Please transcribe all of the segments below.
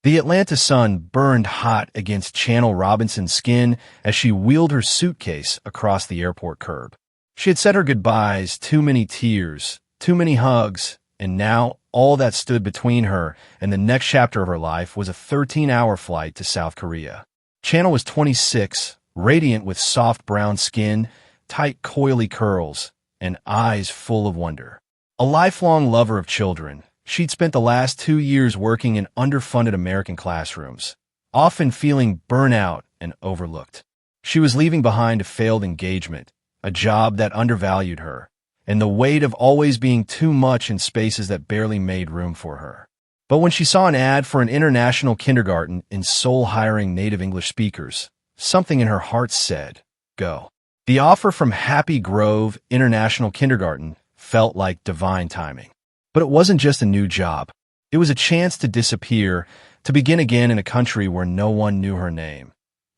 The Atlanta sun burned hot against Channel Robinson's skin as she wheeled her suitcase across the airport curb. She had said her goodbyes, too many tears, too many hugs, and now all that stood between her and the next chapter of her life was a 13-hour flight to South Korea. Channel was 26, radiant with soft brown skin, tight coily curls, and eyes full of wonder. A lifelong lover of children, she'd spent the last 2 years working in underfunded American classrooms, often feeling burnout and overlooked. She was leaving behind a failed engagement, a job that undervalued her, and the weight of always being too much in spaces that barely made room for her. But when she saw an ad for an international kindergarten in Seoul hiring native English speakers, something in her heart said, go. The offer from Happy Grove International Kindergarten felt like divine timing. But it wasn't just a new job. It was a chance to disappear, to begin again in a country where no one knew her name.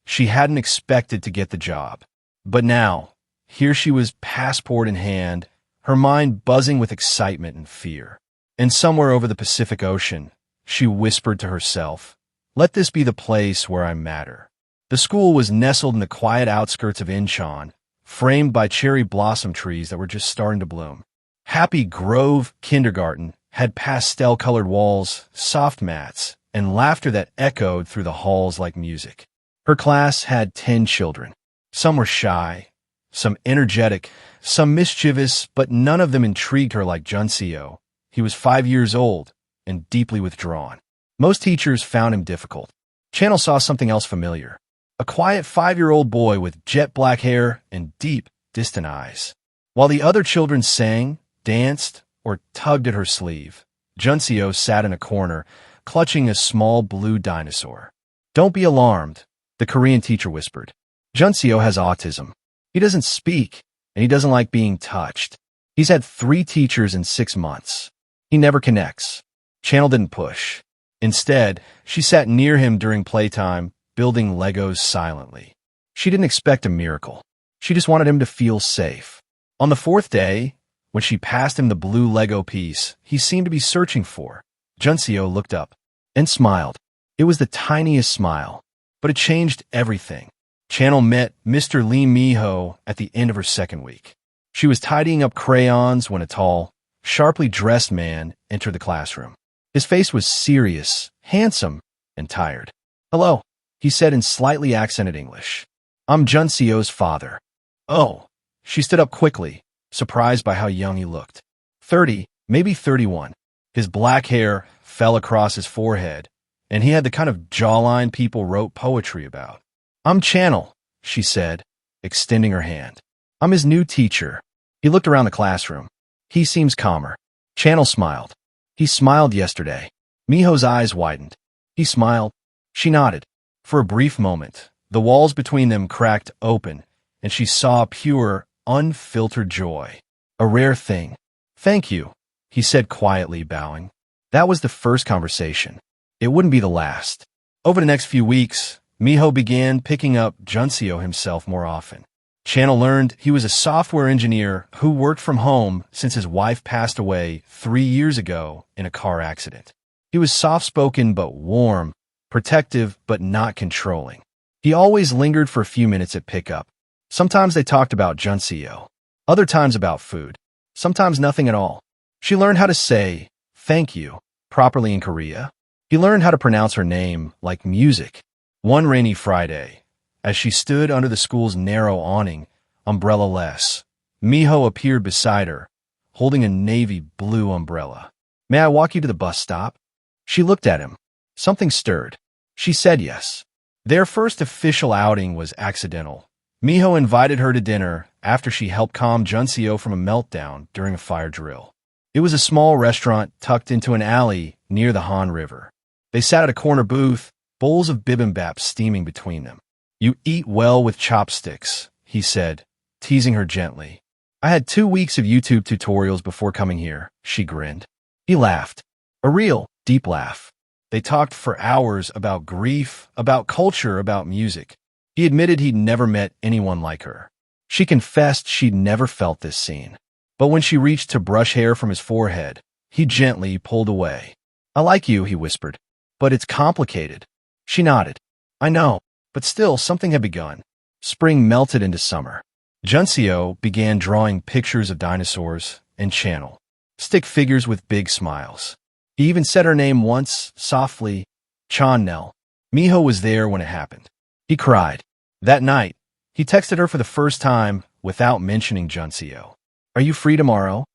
She hadn't expected to get the job. But now, here she was, passport in hand, her mind buzzing with excitement and fear. And somewhere over the Pacific Ocean, she whispered to herself, let this be the place where I matter. The school was nestled in the quiet outskirts of Incheon, framed by cherry blossom trees that were just starting to bloom. Happy Grove Kindergarten had pastel-colored walls, soft mats, and laughter that echoed through the halls like music. Her class had 10 children. Some were shy, some energetic, some mischievous, but none of them intrigued her like Junio. He was 5 years old and deeply withdrawn. Most teachers found him difficult. Channel saw something else familiar. A quiet 5-year-old boy with jet black hair and deep, distant eyes. While the other children sang, danced, or tugged at her sleeve, Junio sat in a corner, clutching a small blue dinosaur. Don't be alarmed, the Korean teacher whispered. Junio has autism. He doesn't speak, and he doesn't like being touched. He's had 3 teachers in 6 months. He never connects. Channel didn't push. Instead, she sat near him during playtime, building Legos silently. She didn't expect a miracle. She just wanted him to feel safe. On the 4th day, when she passed him the blue Lego piece he seemed to be searching for, Junio looked up and smiled. It was the tiniest smile, but it changed everything. Channel met Mr. Lee Miho at the end of her 2nd week. She was tidying up crayons when a tall, sharply dressed man entered the classroom. His face was serious, handsome, and tired. Hello, he said in slightly accented English. I'm Junio's father. Oh, she stood up quickly, surprised by how young he looked. 30, maybe 31. His black hair fell across his forehead, and he had the kind of jawline people wrote poetry about. I'm Channel, she said, extending her hand. I'm his new teacher. He looked around the classroom. He seems calmer. Channel smiled. He smiled yesterday. Miho's eyes widened. He smiled. She nodded. For a brief moment, the walls between them cracked open, and she saw pure, unfiltered joy. A rare thing. Thank you, he said quietly, bowing. That was the first conversation. It wouldn't be the last. Over the next few weeks, Miho began picking up Junio himself more often. Channel learned he was a software engineer who worked from home since his wife passed away 3 years ago in a car accident. He was soft-spoken but warm, protective but not controlling. He always lingered for a few minutes at pickup. Sometimes they talked about Junio, other times about food, sometimes nothing at all. She learned how to say thank you properly in Korea. He learned how to pronounce her name like music. One rainy Friday, as she stood under the school's narrow awning, umbrella-less, Miho appeared beside her, holding a navy blue umbrella. May I walk you to the bus stop? She looked at him. Something stirred. She said yes. Their first official outing was accidental. Miho invited her to dinner after she helped calm Junio from a meltdown during a fire drill. It was a small restaurant tucked into an alley near the Han River. They sat at a corner booth, bowls of bibimbap steaming between them. You eat well with chopsticks, he said, teasing her gently. I had 2 weeks of YouTube tutorials before coming here, she grinned. He laughed. A real, deep laugh. They talked for hours about grief, about culture, about music. He admitted he'd never met anyone like her. She confessed she'd never felt this seen. But when she reached to brush hair from his forehead, he gently pulled away. I like you, he whispered. But it's complicated. She nodded. I know, but still something had begun. Spring melted into summer. Junio began drawing pictures of dinosaurs and Channel, stick figures with big smiles. He even said her name once, softly, Nell. Miho was there when it happened. He cried. That night, he texted her for the first time without mentioning Junio. Are you free tomorrow?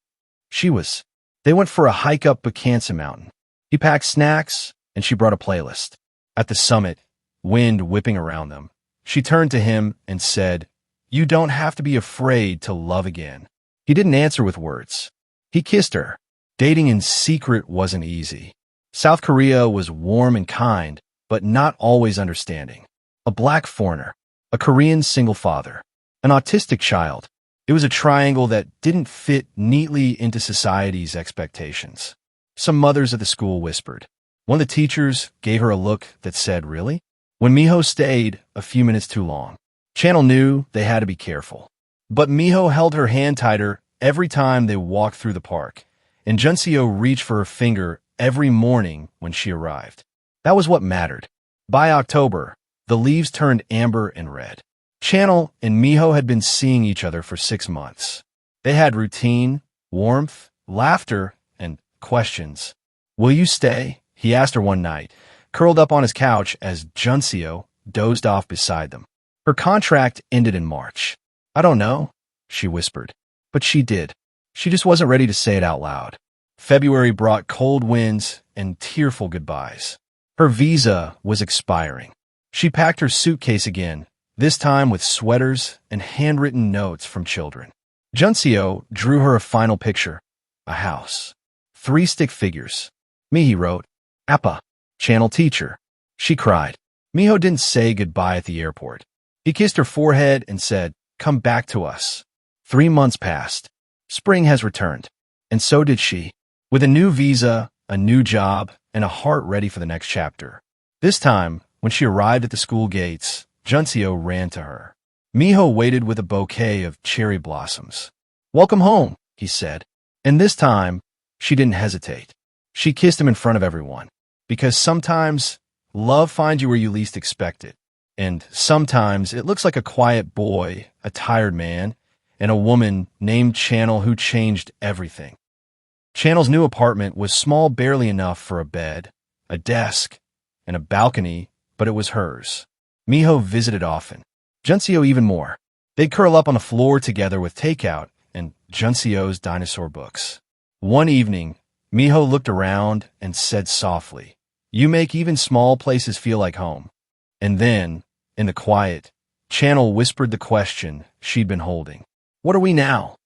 She was. They went for a hike up Bakansa Mountain. He packed snacks, and she brought a playlist. At the summit, wind whipping around them, she turned to him and said, You don't have to be afraid to love again. He didn't answer with words. He kissed her. Dating in secret wasn't easy. South Korea was warm and kind, but not always understanding. A black foreigner, a Korean single father, an autistic child. It was a triangle that didn't fit neatly into society's expectations. Some mothers at the school whispered. One of the teachers gave her a look that said, Really? When Miho stayed a few minutes too long, Channel knew they had to be careful. But Miho held her hand tighter every time they walked through the park, and Junio reached for her finger every morning when she arrived. That was what mattered. By October, the leaves turned amber and red. Channel and Miho had been seeing each other for 6 months. They had routine, warmth, laughter, and questions. Will you stay? He asked her one night, curled up on his couch as Junio dozed off beside them. Her contract ended in March. I don't know, she whispered. But she did. She just wasn't ready to say it out loud. February brought cold winds and tearful goodbyes. Her visa was expiring. She packed her suitcase again, this time with sweaters and handwritten notes from children. Junio drew her a final picture, a house. 3 stick figures. Mihi wrote, Appa, Channel teacher. She cried. Miho didn't say goodbye at the airport. He kissed her forehead and said, Come back to us. 3 months passed. Spring has returned. And so did she. With a new visa, a new job, and a heart ready for the next chapter. This time, when she arrived at the school gates, Junio ran to her. Miho waited with a bouquet of cherry blossoms. Welcome home, he said. And this time, she didn't hesitate. She kissed him in front of everyone. Because sometimes, love finds you where you least expect it. And sometimes, it looks like a quiet boy, a tired man, and a woman named Channel who changed everything. Channel's new apartment was small barely enough for a bed, a desk, and a balcony, but it was hers. Miho visited often. Junio even more. They'd curl up on the floor together with takeout and Junio's dinosaur books. One evening, Miho looked around and said softly, You make even small places feel like home. And then, in the quiet, Channel whispered the question she'd been holding. What are we now?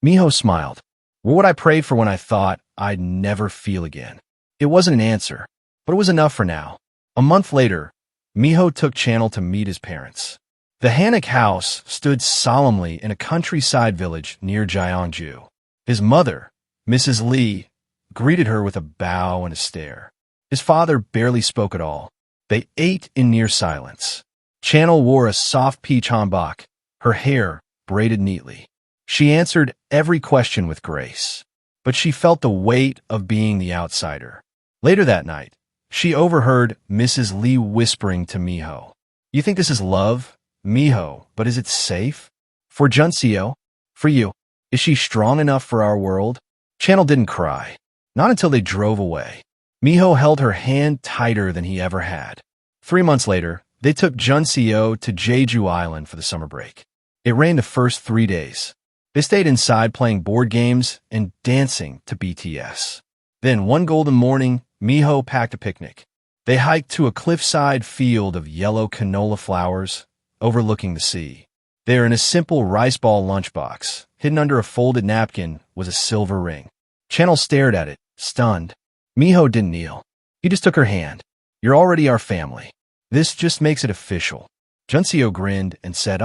Miho smiled. We're what I prayed for when I thought I'd never feel again. It wasn't an answer, but it was enough for now. A month later, Miho took Channel to meet his parents. The Hanok house stood solemnly in a countryside village near Jeonju. His mother, Mrs. Lee, greeted her with a bow and a stare. His father barely spoke at all. They ate in near silence. Channel wore a soft peach hanbok, her hair braided neatly. She answered every question with grace, but she felt the weight of being the outsider. Later that night, she overheard Mrs. Lee whispering to Miho, You think this is love, Miho, but is it safe? For Junio? For you? Is she strong enough for our world? Channel didn't cry. Not until they drove away. Miho held her hand tighter than he ever had. 3 months later, they took Junio to Jeju Island for the summer break. It rained the first 3 days. They stayed inside playing board games and dancing to BTS. Then one golden morning, Miho packed a picnic. They hiked to a cliffside field of yellow canola flowers overlooking the sea. There, in a simple rice ball lunchbox, hidden under a folded napkin, was a silver ring. Channel stared at it, stunned. Miho didn't kneel. He just took her hand. You're already our family. This just makes it official. Junio grinned and said,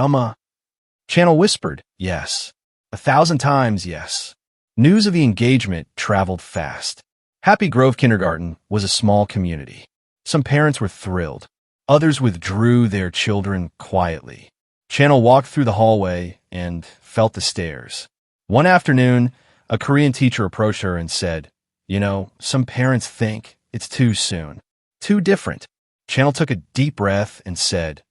Channel whispered, Yes. 1,000 times yes. News of the engagement traveled fast. Happy Grove Kindergarten was a small community. Some parents were thrilled. Others withdrew their children quietly. Channel walked through the hallway and felt the stares. One afternoon, a Korean teacher approached her and said, Some parents think it's too soon. Too different. Channel took a deep breath and said,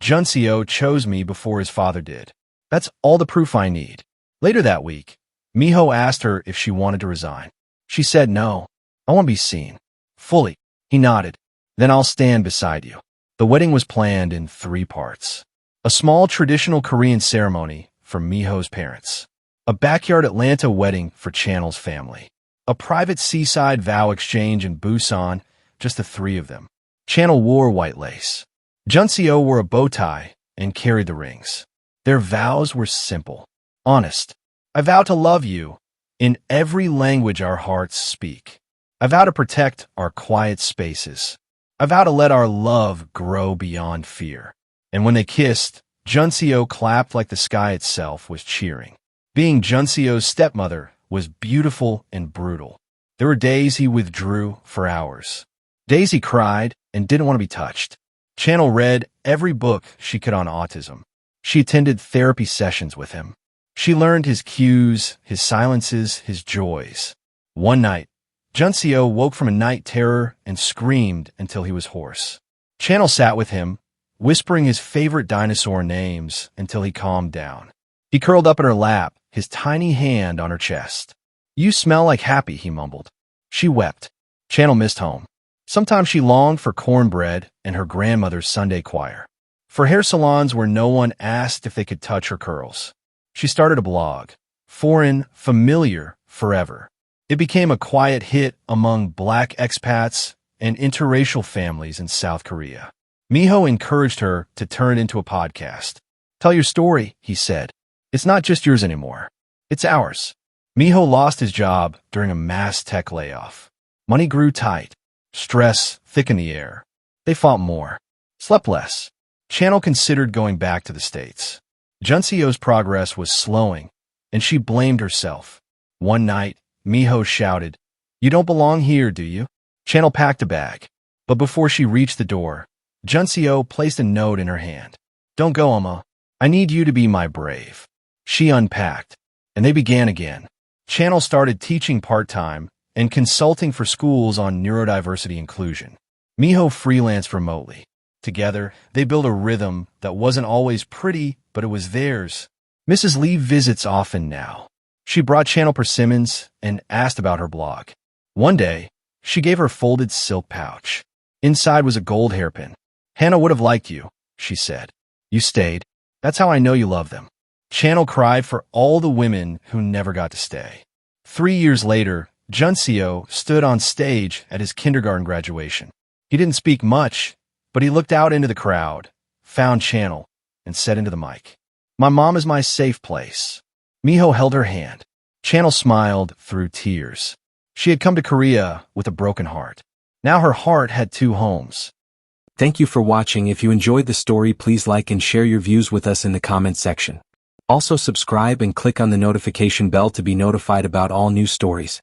Junio chose me before his father did. That's all the proof I need. Later that week, Miho asked her if she wanted to resign. She said no. I want to be seen. Fully. He nodded. Then I'll stand beside you. The wedding was planned in 3 parts. A small traditional Korean ceremony for Miho's parents. A backyard Atlanta wedding for Channel's family. A private seaside vow exchange in Busan, just the 3 of them. Channel wore white lace. Junio wore a bow tie and carried the rings. Their vows were simple, honest. I vow to love you in every language our hearts speak. I vow to protect our quiet spaces. I vow to let our love grow beyond fear. And when they kissed, Junio clapped like the sky itself was cheering. Being Junio's stepmother was beautiful and brutal. There were days he withdrew for hours. Days he cried and didn't want to be touched. Channel read every book she could on autism. She attended therapy sessions with him. She learned his cues, his silences, his joys. One night, Junio woke from a night terror and screamed until he was hoarse. Channel sat with him, whispering his favorite dinosaur names until he calmed down. He curled up in her lap, his tiny hand on her chest. You smell like happy, he mumbled. She wept. Channel missed home. Sometimes she longed for cornbread and her grandmother's Sunday choir. For hair salons where no one asked if they could touch her curls. She started a blog. Foreign, familiar, forever. It became a quiet hit among Black expats and interracial families in South Korea. Miho encouraged her to turn it into a podcast. Tell your story, he said. It's not just yours anymore. It's ours. Miho lost his job during a mass tech layoff. Money grew tight. Stress thick in the air. They fought more. Slept less. Channel considered going back to the States. Junio's progress was slowing, and she blamed herself. One night, Miho shouted, You don't belong here, do you? Channel packed a bag. But before she reached the door, Junio placed a note in her hand. Don't go, Amma. I need you to be my brave. She unpacked, and they began again. Channel started teaching part-time and consulting for schools on neurodiversity inclusion. Miho freelanced remotely. Together, they built a rhythm that wasn't always pretty, but it was theirs. Mrs. Lee visits often now. She brought Channel persimmons and asked about her blog. One day, she gave her a folded silk pouch. Inside was a gold hairpin. Hannah would have liked you, she said. You stayed. That's how I know you love them. Channel cried for all the women who never got to stay. 3 years later, Junio stood on stage at his kindergarten graduation. He didn't speak much, but he looked out into the crowd, found Channel, and said into the mic, My mom is my safe place. Miho held her hand. Channel smiled through tears. She had come to Korea with a broken heart. Now her heart had 2 homes. Thank you for watching. If you enjoyed the story, please like and share your views with us in the comment section. Also subscribe and click on the notification bell to be notified about all new stories.